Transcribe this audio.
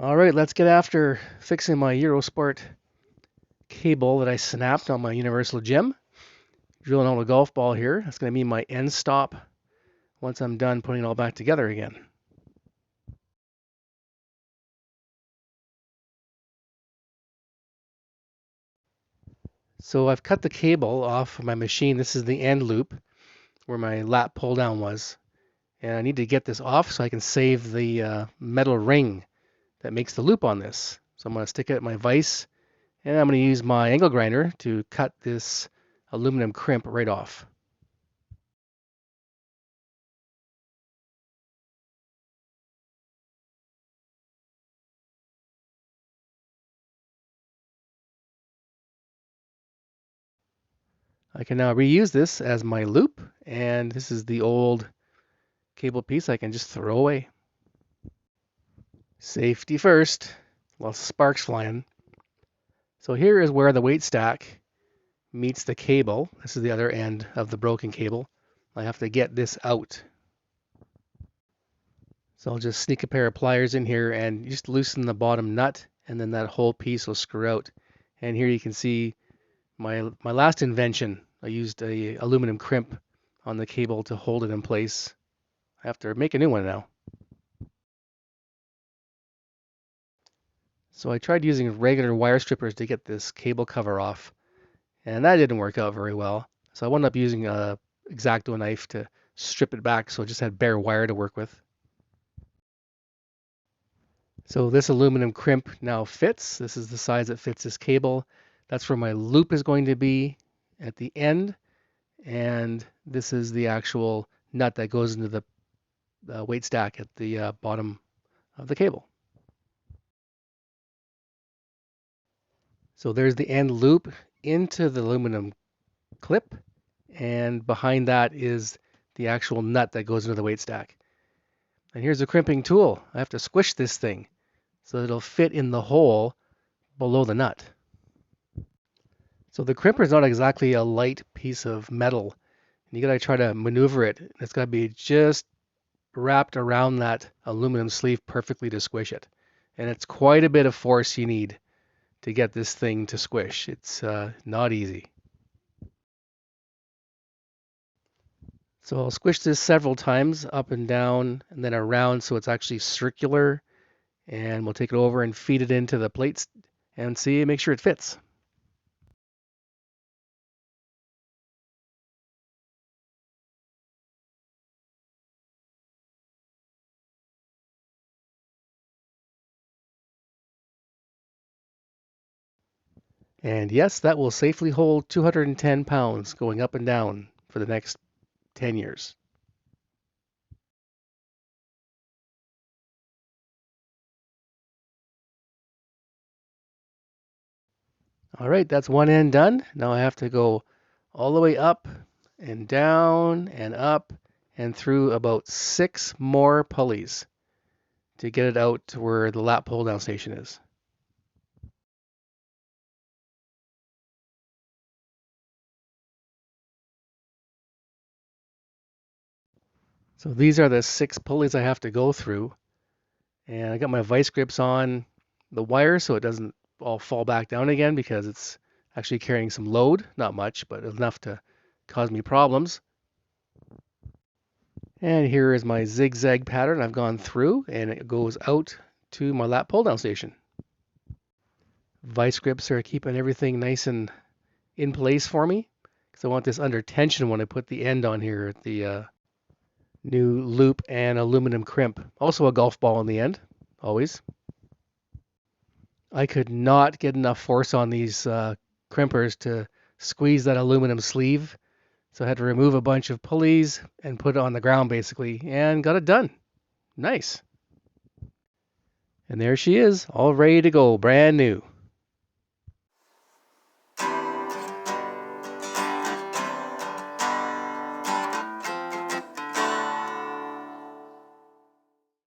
All right, let's get after fixing my Eurosport cable that I snapped on my universal gym. Drilling out a golf ball here. That's going to be my end stop once I'm done putting it all back together again. So I've cut the cable off of my machine. This is the end loop where my lat pull down was. And I need to get this off so I can save the metal ring that makes the loop on this. So I'm going to stick it at my vise, and I'm going to use my angle grinder to cut this aluminum crimp right off. I can now reuse this as my loop, and this is the old cable piece I can just throw away. Safety first. Lots of sparks flying. So here is where the weight stack meets the cable. This is the other end of the broken cable. I have to get this out. So I'll just sneak a pair of pliers in here and just loosen the bottom nut, and then that whole piece will screw out. And here you can see my last invention. I used a aluminum crimp on the cable to hold it in place. I have to make a new one now. So I tried using regular wire strippers to get this cable cover off, and that didn't work out very well. So I wound up using a X-Acto knife to strip it back so I just had bare wire to work with. So this aluminum crimp now fits. This is the size that fits this cable. That's where my loop is going to be at the end, and this is the actual nut that goes into the weight stack at the bottom of the cable. So there's the end loop into the aluminum clip, and behind that is the actual nut that goes into the weight stack. And here's a crimping tool. I have to squish this thing so that it'll fit in the hole below the nut. So the crimper is not exactly a light piece of metal. You gotta try to maneuver it. It's gotta be just wrapped around that aluminum sleeve perfectly to squish it. And it's quite a bit of force you need to get this thing to squish. It's not easy. So I'll squish this several times up and down and then around so it's actually circular, and we'll take it over and feed it into the plates and make sure it fits. And yes, that will safely hold 210 pounds going up and down for the next 10 years. All right, that's one end done. Now I have to go all the way up and down and up and through about 6 more pulleys to get it out to where the lat pull down station is. So these are the 6 pulleys I have to go through, and I got my vice grips on the wire so it doesn't all fall back down again because it's actually carrying some load, not much, but enough to cause me problems. And here is my zigzag pattern I've gone through, and it goes out to my lat pull down station. Vice grips are keeping everything nice and in place for me because I want this under tension when I put the end on here, the new loop and aluminum crimp. Also a golf ball in the end, always. I could not get enough force on these crimpers to squeeze that aluminum sleeve. So I had to remove a bunch of pulleys and put it on the ground basically, and got it done. Nice. And there she is, all ready to go, brand new.